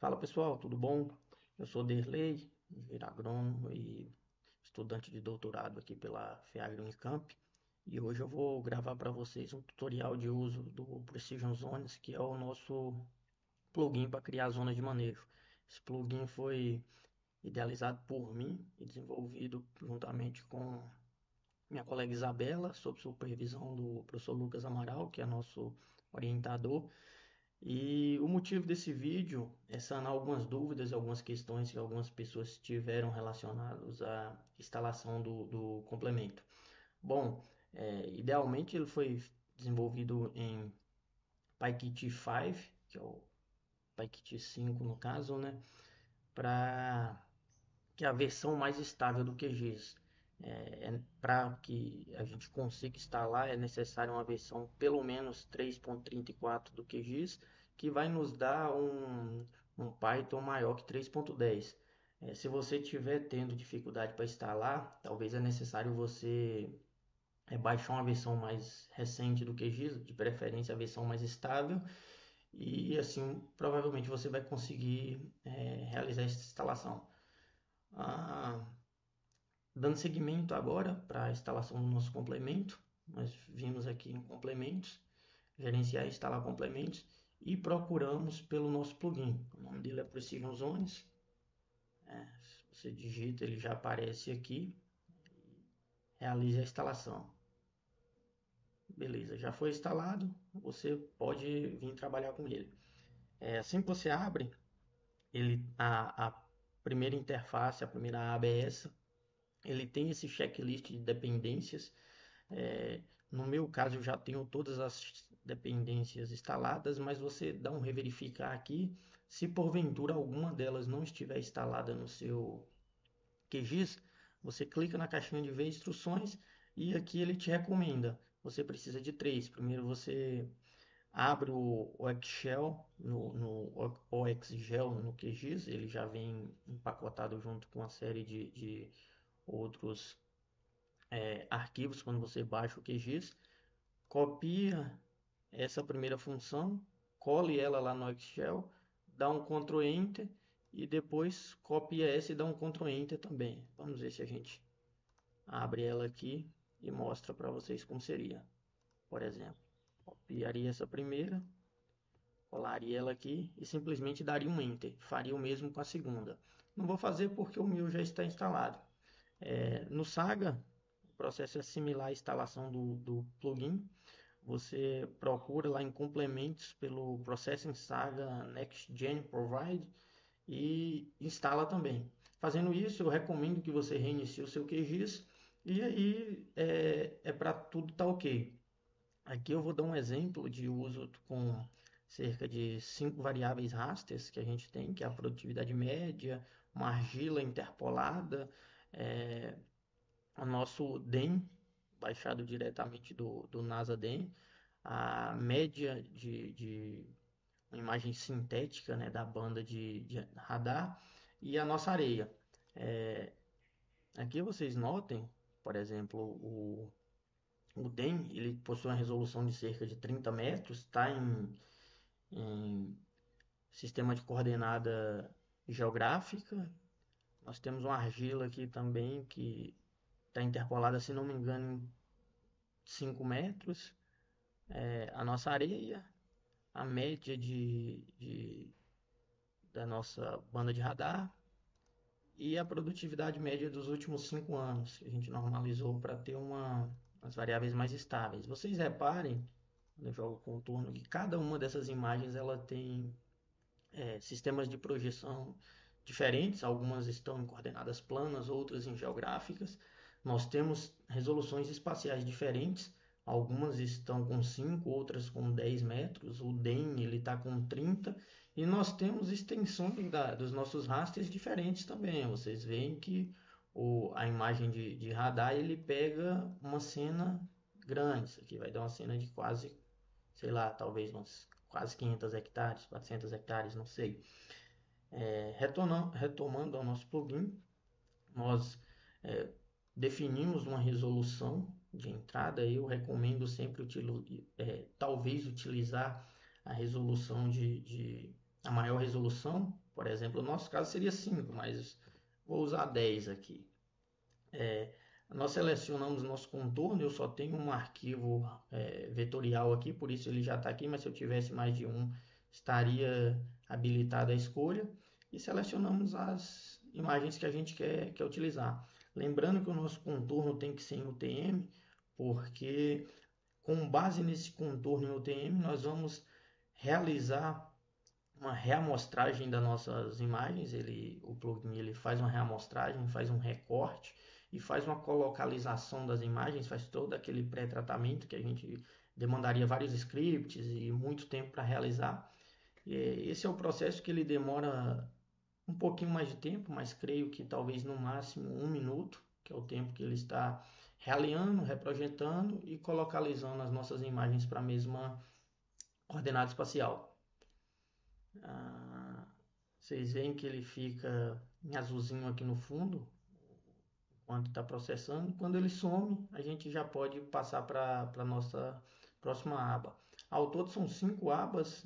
Fala pessoal, tudo bom? Eu sou Derlei, engenheiro agrônomo e estudante de doutorado aqui pela FEAGRO Unicamp, e hoje eu vou gravar para vocês um tutorial de uso do Precision Zones, que é o nosso plugin para criar zonas de manejo. Esse plugin foi idealizado por mim e desenvolvido juntamente com minha colega Isabela, sob supervisão do professor Lucas Amaral, que é nosso orientador. E o motivo desse vídeo é sanar algumas dúvidas e algumas questões que algumas pessoas tiveram relacionadas à instalação do complemento. Bom, idealmente ele foi desenvolvido em PyKit 5, que é o PyKit 5 no caso, né, para que é a versão mais estável do QGIS. Para que a gente consiga instalar é necessário uma versão pelo menos 3.34 do QGIS, que vai nos dar um Python maior que 3.10. Se você estiver tendo dificuldade para instalar, talvez é necessário você baixar uma versão mais recente do QGIS, de preferência a versão mais estável, e assim provavelmente você vai conseguir realizar essa instalação. Ah, Dando seguimento agora para a instalação do nosso complemento, nós vimos aqui em complementos, gerenciar e instalar complementos e procuramos pelo nosso plugin. O nome dele é Precision Zones. Se você digita, ele já aparece aqui. Realize a instalação. Beleza, já foi instalado, você pode vir trabalhar com ele. Assim que você abre, a primeira interface, a primeira aba é essa. Ele tem esse checklist de dependências. No meu caso, eu já tenho todas as dependências instaladas, mas você dá um reverificar aqui. Se porventura alguma delas não estiver instalada no seu QGIS, você clica na caixinha de ver instruções e aqui ele te recomenda. Você precisa de três. Primeiro você abre o Excel no OXGel no QGIS, ele já vem empacotado junto com uma série de outros arquivos quando você baixa o QGIS, copia essa primeira função, cole ela lá no Excel, dá um Ctrl Enter e depois copia essa e dá um Ctrl Enter também. Vamos ver se a gente abre ela aqui e mostra para vocês como seria. Por exemplo, copiaria essa primeira, colaria ela aqui e simplesmente daria um Enter. Faria o mesmo com a segunda. Não vou fazer porque o meu já está instalado. No Saga, o processo é similar à instalação do plugin. Você procura lá em complementos pelo Processing Saga Next Gen Provide e instala também. Fazendo isso, eu recomendo que você reinicie o seu QGIS e aí para tudo estar ok. Aqui eu vou dar um exemplo de uso com cerca de 5 variáveis rasters que a gente tem, que é a produtividade média, uma argila interpolada, é, o nosso DEM, baixado diretamente do NASA DEM, a média de uma imagem sintética, né, da banda de radar e a nossa areia. Aqui vocês notem, por exemplo, o DEM ele possui uma resolução de cerca de 30 metros, está em sistema de coordenada geográfica. Nós temos uma argila aqui também que está interpolada, se não me engano, em 5 metros. A nossa areia, a média da nossa banda de radar e a produtividade média dos últimos 5 anos, que a gente normalizou para ter as variáveis mais estáveis. Vocês reparem, quando eu jogo contorno, que cada uma dessas imagens ela tem sistemas de projeção diferentes, algumas estão em coordenadas planas, outras em geográficas. Nós temos resoluções espaciais diferentes, algumas estão com 5, outras com 10 metros, o DEM ele está com 30, e nós temos extensões dos nossos rasters diferentes também. Vocês veem que a imagem de radar ele pega uma cena grande, isso aqui vai dar uma cena de quase, sei lá, talvez uns quase 500 hectares, 400 hectares, não sei. Retomando ao nosso plugin, nós definimos uma resolução de entrada. Eu recomendo sempre talvez utilizar a resolução a maior resolução, Por exemplo, no nosso caso seria 5, mas vou usar 10 aqui. Nós selecionamos nosso contorno, eu só tenho um arquivo vetorial aqui, por isso ele já está aqui, mas se eu tivesse mais de um, estaria habilitada a escolha. E selecionamos as imagens que a gente quer utilizar. Lembrando que o nosso contorno tem que ser em UTM, porque com base nesse contorno em UTM, nós vamos realizar uma reamostragem das nossas imagens. O plugin ele faz uma reamostragem, faz um recorte e faz uma colocalização das imagens, faz todo aquele pré-tratamento que a gente demandaria vários scripts e muito tempo para realizar. Esse é o processo que ele demora um pouquinho mais de tempo, mas creio que talvez no máximo 1 minuto, que é o tempo que ele está realinhando, reprojetando e colocalizando as nossas imagens para a mesma coordenada espacial. Vocês veem que ele fica em azulzinho aqui no fundo, enquanto está processando. Quando ele some, a gente já pode passar para a nossa próxima aba. Ao todo são 5 abas,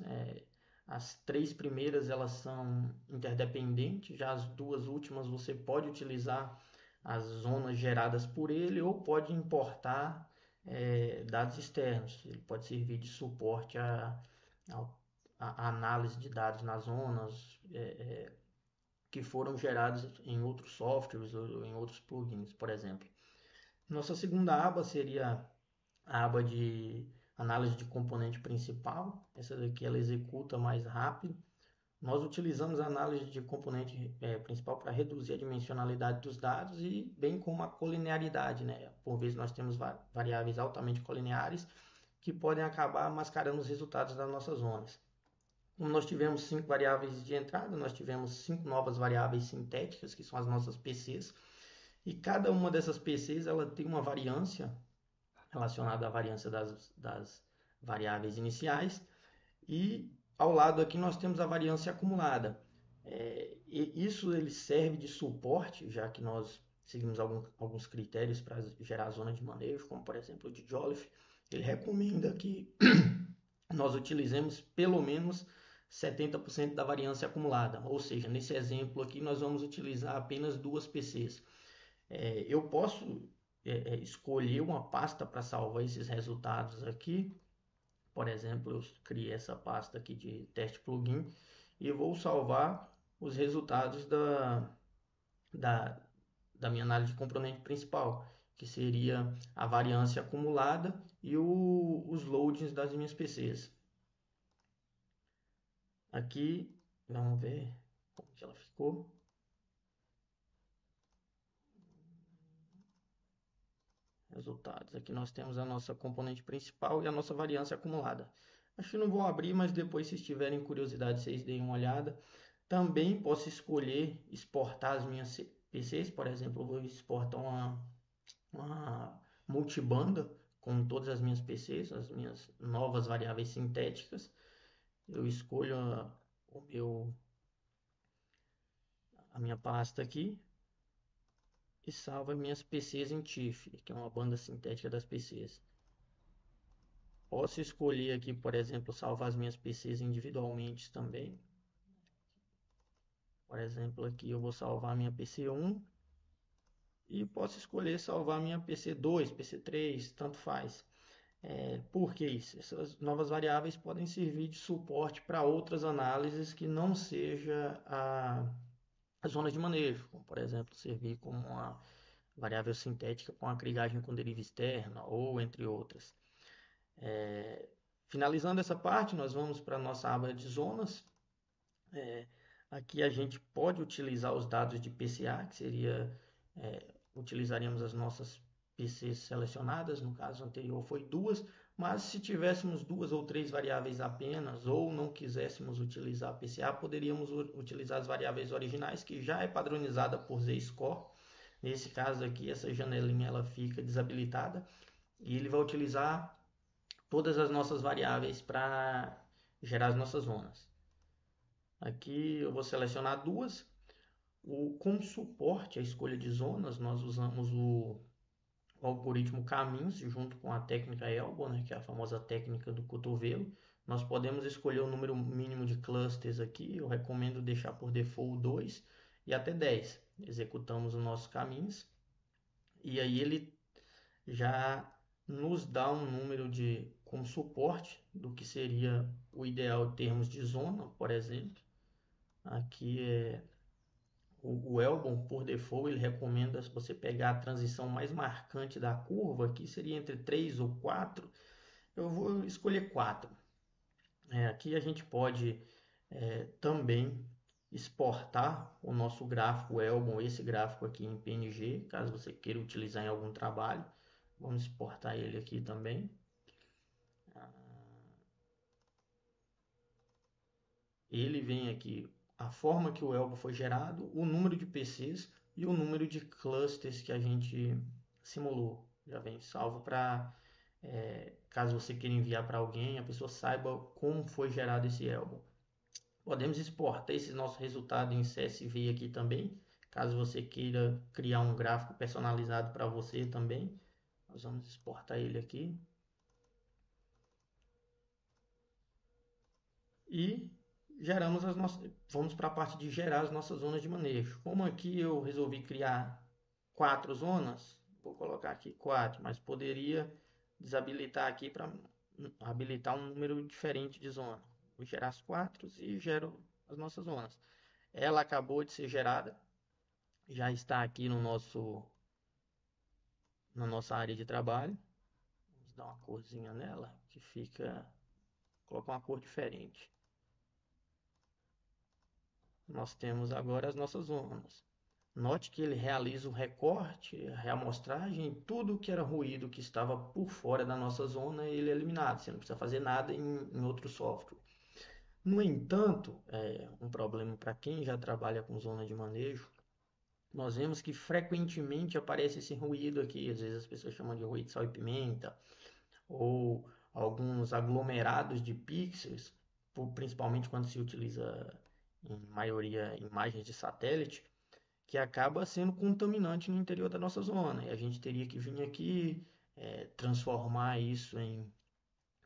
as 3 primeiras elas são interdependentes, já as 2 últimas você pode utilizar as zonas geradas por ele ou pode importar dados externos. Ele pode servir de suporte a análise de dados nas zonas que foram gerados em outros softwares ou em outros plugins, por exemplo. Nossa segunda aba seria a aba de análise de componente principal. Essa daqui ela executa mais rápido. Nós utilizamos a análise de componente principal para reduzir a dimensionalidade dos dados e bem como a colinearidade, né? Por vezes nós temos variáveis altamente colineares que podem acabar mascarando os resultados das nossas zonas. Como nós tivemos 5 variáveis de entrada, nós tivemos 5 novas variáveis sintéticas, que são as nossas PCs, e cada uma dessas PCs ela tem uma variância relacionada à variância das variáveis iniciais, e ao lado aqui nós temos a variância acumulada. E isso ele serve de suporte, já que nós seguimos alguns critérios para gerar zona de manejo, como por exemplo o de Jolliffe. Ele recomenda que nós utilizemos pelo menos 70% da variância acumulada, ou seja, nesse exemplo aqui nós vamos utilizar apenas 2 PCs. Eu posso escolher uma pasta para salvar esses resultados aqui. Por exemplo, eu criei essa pasta aqui de teste plugin e vou salvar os resultados da minha análise de componente principal, que seria a variância acumulada e os loadings das minhas PCs. Aqui, vamos ver como que ela ficou. Resultados. Aqui nós temos a nossa componente principal e a nossa variância acumulada. Acho que não vou abrir, mas depois, se tiverem curiosidade, vocês deem uma olhada. Também posso escolher exportar as minhas PCs. Por exemplo, eu vou exportar uma multibanda com todas as minhas PCs, as minhas novas variáveis sintéticas. Eu escolho a minha pasta aqui e salvo as minhas PCs em TIFF, que é uma banda sintética das PCs. Posso escolher aqui, por exemplo, salvar as minhas PCs individualmente também. Por exemplo, aqui eu vou salvar a minha PC1 e posso escolher salvar a minha PC2, PC3, tanto faz. Por que isso? Essas novas variáveis podem servir de suporte para outras análises que não seja a zona de manejo, como por exemplo servir como uma variável sintética com agregagem com deriva externa ou entre outras. Finalizando essa parte, nós vamos para a nossa aba de zonas. Aqui a gente pode utilizar os dados de PCA, que seria, utilizaríamos as nossas PCs selecionadas, no caso anterior foi 2, mas se tivéssemos 2 ou 3 variáveis apenas, ou não quiséssemos utilizar PCA, poderíamos utilizar as variáveis originais, que já é padronizada por Z-Score. Nesse caso aqui, essa janelinha ela fica desabilitada, e ele vai utilizar todas as nossas variáveis para gerar as nossas zonas. Aqui eu vou selecionar 2. Com suporte à escolha de zonas, nós usamos o algoritmo Caminhos junto com a técnica Elbow, né, que é a famosa técnica do cotovelo. Nós podemos escolher o número mínimo de clusters aqui, eu recomendo deixar por default 2 e até 10. Executamos os nossos caminhos e aí ele já nos dá um número de como suporte do que seria o ideal em termos de zona, por exemplo. Aqui é o Elbon, por default, ele recomenda se você pegar a transição mais marcante da curva, que seria entre 3 ou 4, eu vou escolher 4. Aqui a gente pode também exportar o nosso gráfico Elbon, esse gráfico aqui em PNG, caso você queira utilizar em algum trabalho. Vamos exportar ele aqui também. Ele vem aqui a forma que o Elbow foi gerado, o número de PCs e o número de clusters que a gente simulou. Já vem salvo para caso você queira enviar para alguém, a pessoa saiba como foi gerado esse Elbow. Podemos exportar esse nosso resultado em CSV aqui também, caso você queira criar um gráfico personalizado para você também. Nós vamos exportar ele aqui. E geramos as nossas, vamos para a parte de gerar as nossas zonas de manejo. Como aqui eu resolvi criar 4 zonas, vou colocar aqui 4, mas poderia desabilitar aqui para habilitar um número diferente de zona. Vou gerar as 4 e gero as nossas zonas. Ela acabou de ser gerada, já está aqui no na nossa área de trabalho. Vamos dar uma corzinha nela que fica, colocar uma cor diferente. Nós temos agora as nossas zonas. Note que ele realiza o recorte, a reamostragem, tudo que era ruído que estava por fora da nossa zona, ele é eliminado. Você não precisa fazer nada em outro software. No entanto, um problema para quem já trabalha com zona de manejo, nós vemos que frequentemente aparece esse ruído aqui. Às vezes as pessoas chamam de ruído de sal e pimenta, ou alguns aglomerados de pixels, principalmente quando se utiliza em maioria imagens de satélite, que acaba sendo contaminante no interior da nossa zona. E a gente teria que vir aqui, transformar isso em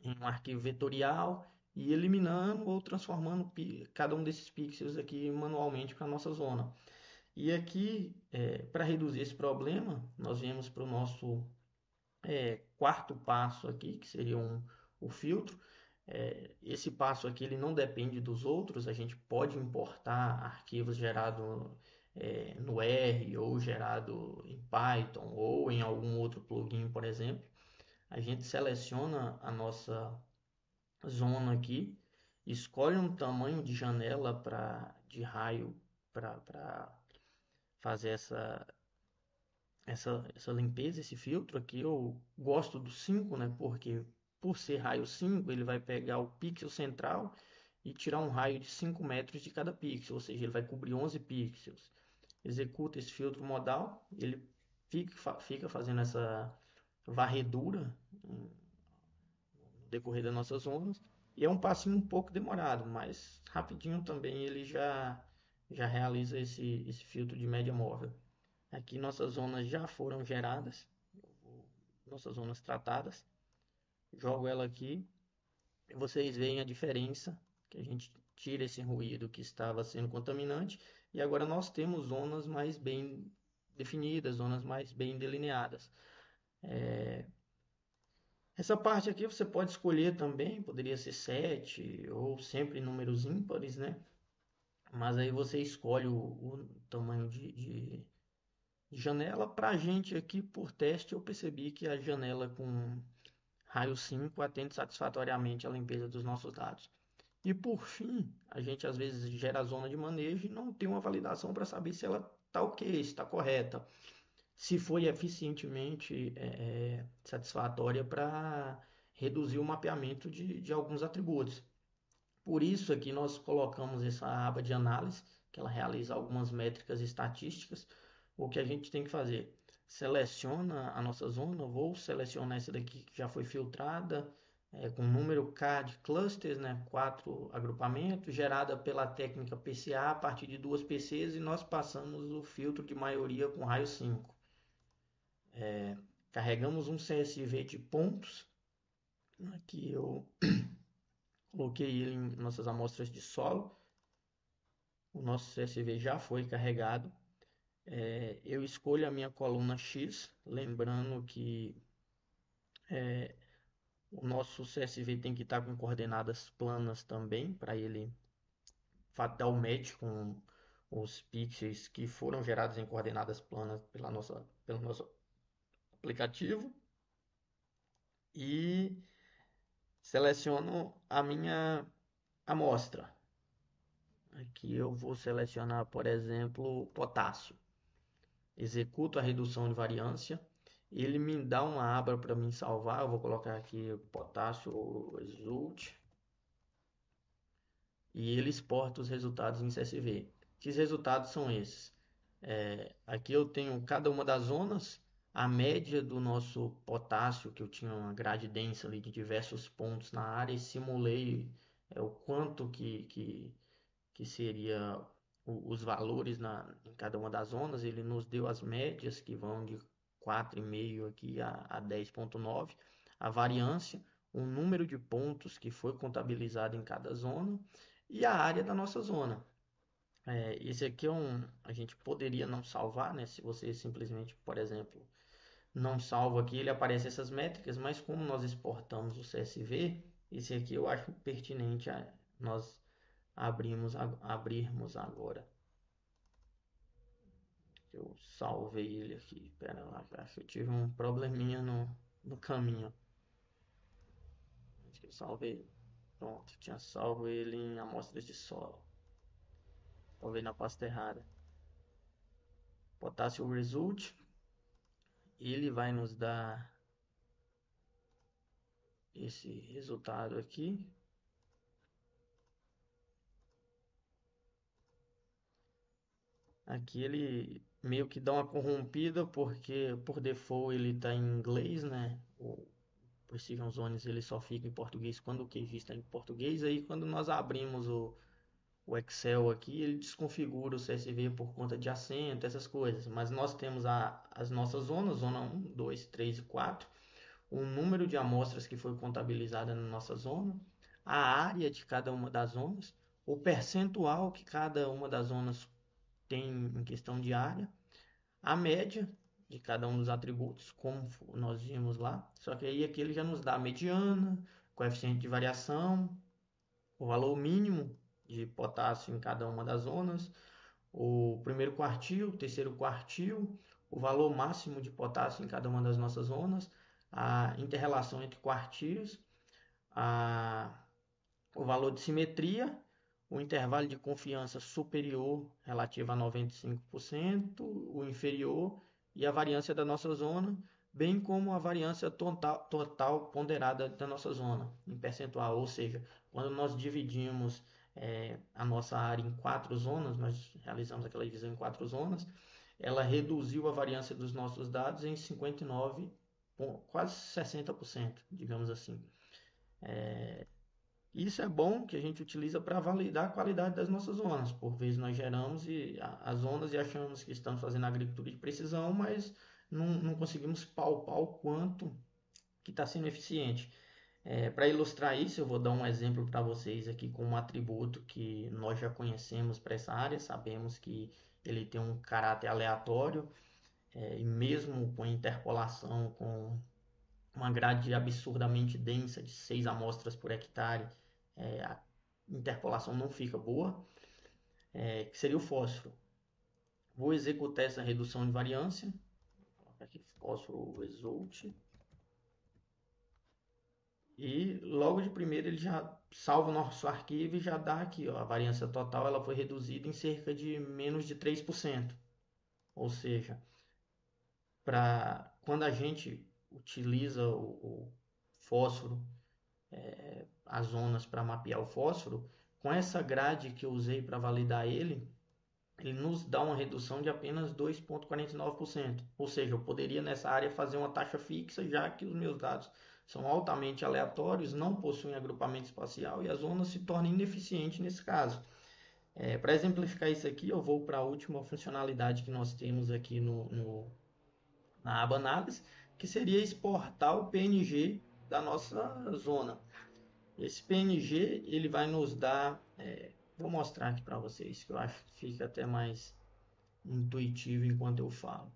um arquivo vetorial e eliminando ou transformando cada um desses pixels aqui manualmente para a nossa zona. E aqui, para reduzir esse problema, nós viemos para o nosso quarto passo aqui, que seria o filtro. Esse passo aqui ele não depende dos outros, a gente pode importar arquivos gerados no R ou gerado em Python ou em algum outro plugin, por exemplo. A gente seleciona a nossa zona aqui, escolhe um tamanho de janela de raio para fazer essa limpeza, esse filtro aqui. Eu gosto do 5, né? Porque por ser raio 5, ele vai pegar o pixel central e tirar um raio de 5 metros de cada pixel, ou seja, ele vai cobrir 11 pixels. Executa esse filtro modal, ele fica fazendo essa varredura no decorrer das nossas ondas, e é um passinho um pouco demorado, mas rapidinho também ele já realiza esse filtro de média móvel. Aqui nossas zonas já foram geradas, nossas zonas tratadas. Jogo ela aqui e vocês veem a diferença, que a gente tira esse ruído que estava sendo contaminante e agora nós temos zonas mais bem definidas, zonas mais bem delineadas. Essa parte aqui você pode escolher também, poderia ser 7 ou sempre números ímpares, né? Mas aí você escolhe o tamanho de janela. Para a gente aqui, por teste, eu percebi que a janela com raio 5 atende satisfatoriamente a limpeza dos nossos dados. E por fim, a gente às vezes gera a zona de manejo e não tem uma validação para saber se ela está ok, se está correta, se foi eficientemente satisfatória para reduzir o mapeamento de alguns atributos. Por isso aqui nós colocamos essa aba de análise, que ela realiza algumas métricas estatísticas. O que a gente tem que fazer? Seleciona a nossa zona, vou selecionar essa daqui que já foi filtrada, com número K de clusters, né? 4 agrupamentos, gerada pela técnica PCA a partir de 2 PCs e nós passamos o filtro de maioria com raio 5. Carregamos um CSV de pontos, aqui eu Coloquei ele em nossas amostras de solo. O nosso CSV já foi carregado. Eu escolho a minha coluna X, lembrando que o nosso CSV tem que estar com coordenadas planas também, para ele dar o match com os pixels que foram gerados em coordenadas planas pelo nosso aplicativo. E seleciono a minha amostra. Aqui eu vou selecionar, por exemplo, potássio. Executo a redução de variância. Ele me dá uma aba para mim salvar. Eu vou colocar aqui potássio result. E ele exporta os resultados em CSV. Que resultados são esses? Aqui eu tenho cada uma das zonas, a média do nosso potássio, que eu tinha uma grade densa ali de diversos pontos na área, e simulei o quanto que seria os valores em cada uma das zonas. Ele nos deu as médias que vão de 4,5 aqui a 10,9, a variância, o número de pontos que foi contabilizado em cada zona e a área da nossa zona. Esse aqui a gente poderia não salvar, né? Se você simplesmente, por exemplo, não salva aqui, ele aparece essas métricas, mas como nós exportamos o CSV, esse aqui eu acho pertinente nós abrirmos agora. Eu salvei ele aqui. Pera lá, acho que eu tive um probleminha no caminho. Acho que eu salvei. Pronto, tinha salvo ele em amostras de solo. Salvei na pasta errada. Potassium Result. Ele vai nos dar esse resultado aqui. Aqui ele meio que dá uma corrompida porque por default ele está em inglês, né? O Precision Zones ele só fica em português quando o QGIS está em português. Aí quando nós abrimos o Excel aqui, ele desconfigura o CSV por conta de acento, essas coisas. Mas nós temos as nossas zonas, zona 1, 2, 3 e 4, o número de amostras que foi contabilizada na nossa zona, a área de cada uma das zonas, o percentual que cada uma das zonas tem em questão de área, a média de cada um dos atributos, como nós vimos lá. Só que aí aqui ele já nos dá a mediana, coeficiente de variação, o valor mínimo de potássio em cada uma das zonas, o primeiro quartil, o terceiro quartil, o valor máximo de potássio em cada uma das nossas zonas, a interrelação entre quartis, a, o valor de simetria, o intervalo de confiança superior relativo a 95%, o inferior e a variância da nossa zona, bem como a variância total ponderada da nossa zona em percentual, ou seja, quando nós dividimos a nossa área em 4 zonas, nós realizamos aquela divisão em 4 zonas, ela reduziu a variância dos nossos dados em 59, quase 60%, digamos assim. Isso é bom que a gente utiliza para validar a qualidade das nossas zonas. Por vezes nós geramos as zonas e achamos que estamos fazendo agricultura de precisão, mas não conseguimos palpar o quanto que está sendo eficiente. Para ilustrar isso, eu vou dar um exemplo para vocês aqui com um atributo que nós já conhecemos para essa área, sabemos que ele tem um caráter aleatório, e mesmo com interpolação, com uma grade absurdamente densa de 6 amostras por hectare, a interpolação não fica boa, que seria o fósforo. Vou executar essa redução de variância, vou colocar aqui fósforo result, e logo de primeira ele já salva o nosso arquivo e já dá aqui, ó, a variância total ela foi reduzida em cerca de menos de 3%. Ou seja, quando a gente utiliza o fósforo, as zonas para mapear o fósforo, com essa grade que eu usei para validar ele nos dá uma redução de apenas 2,49%. Ou seja, eu poderia nessa área fazer uma taxa fixa, já que os meus dados são altamente aleatórios, não possuem agrupamento espacial e a zona se torna ineficiente nesse caso. Para exemplificar isso aqui, eu vou para a última funcionalidade que nós temos aqui na aba análise, que seria exportar o PNG da nossa zona. Esse PNG ele vai nos dar, vou mostrar aqui para vocês, que eu acho que fica até mais intuitivo enquanto eu falo.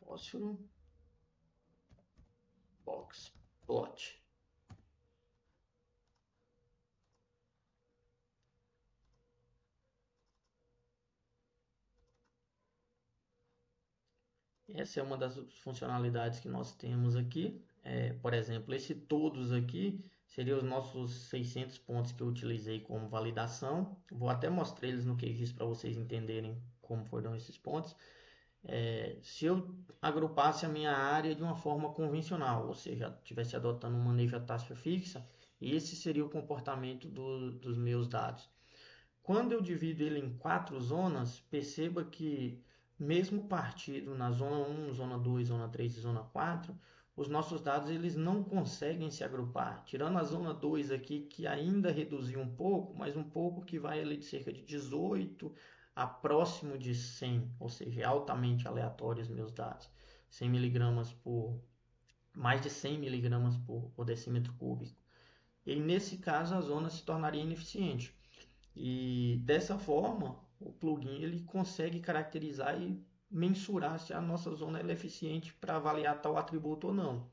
Fósforo, box, plot. Essa é uma das funcionalidades que nós temos aqui. Por exemplo, esse todos aqui seriam os nossos 600 pontos que eu utilizei como validação. Vou até mostrar eles no QGIS para vocês entenderem como foram esses pontos. Se eu agrupasse a minha área de uma forma convencional, ou seja, estivesse adotando um manejo a taxa fixa, esse seria o comportamento dos meus dados. Quando eu divido ele em 4 zonas, perceba que mesmo partido na zona 1, zona 2, zona 3 e zona 4, os nossos dados eles não conseguem se agrupar. Tirando a zona 2 aqui, que ainda reduziu um pouco, mas um pouco que vai ali de cerca de 18 a próximo de 100, ou seja, é altamente aleatório os meus dados. 100 miligramas por, mais de 100 miligramas por decímetro cúbico. E nesse caso a zona se tornaria ineficiente. E dessa forma, o plugin ele consegue caracterizar e mensurar se a nossa zona é eficiente para avaliar tal atributo ou não,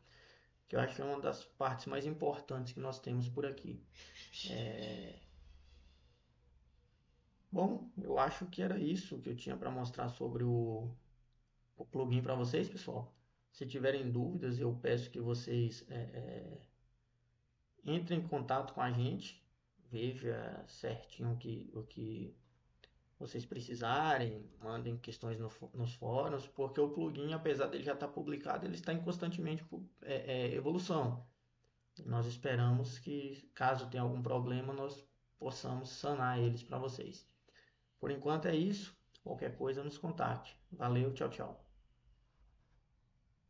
que eu acho que é uma das partes mais importantes que nós temos por aqui. Bom, eu acho que era isso que eu tinha para mostrar sobre o plugin para vocês, pessoal. Se tiverem dúvidas, eu peço que vocês entrem em contato com a gente, veja certinho o que vocês precisarem, mandem questões nos fóruns, porque o plugin, apesar dele já estar publicado, ele está em constantemente evolução. Nós esperamos que, caso tenha algum problema, nós possamos sanar eles para vocês. Por enquanto é isso. Qualquer coisa, nos contacte. Valeu, tchau, tchau.